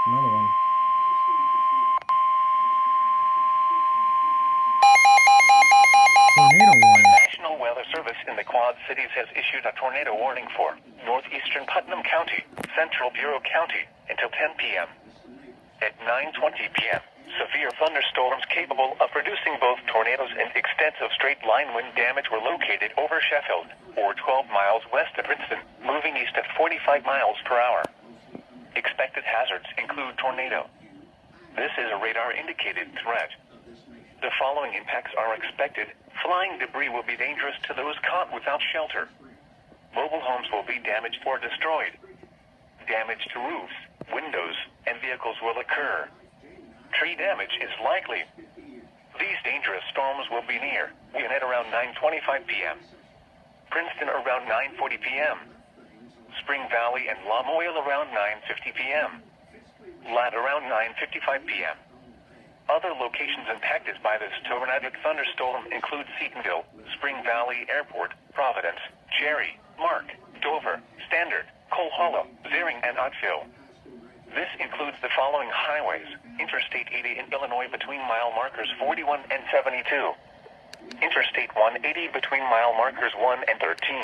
Another one. Tornado warning. The National Weather Service in the Quad Cities has issued a tornado warning for northeastern Putnam County, Central Bureau County, until 10 p.m. At 9:20 p.m., severe thunderstorms capable of producing both tornadoes and extensive straight-line wind damage were located over Sheffield, or 12 miles west of Princeton, moving east at 45 miles per hour. Expected hazards include tornado. This is a radar-indicated threat. The following impacts are expected. Flying debris will be dangerous to those caught without shelter. Mobile homes will be damaged or destroyed. Damage to roofs, windows, and vehicles will occur. Tree damage is likely. These dangerous storms will be near Wynn at around 9:25 p.m. Princeton around 9:40 p.m. Spring Valley and Lamoille around 9:50 p.m. Ladd around 9:55 p.m. Other locations impacted by this tornadic thunderstorm include Seatonville, Spring Valley Airport, Providence, Cherry, Mark, Dover, Standard, Cole Hollow, Zering, and Ottville. This includes the following highways: Interstate 80 in Illinois between mile markers 41 and 72. Interstate 180 between mile markers 1 and 13.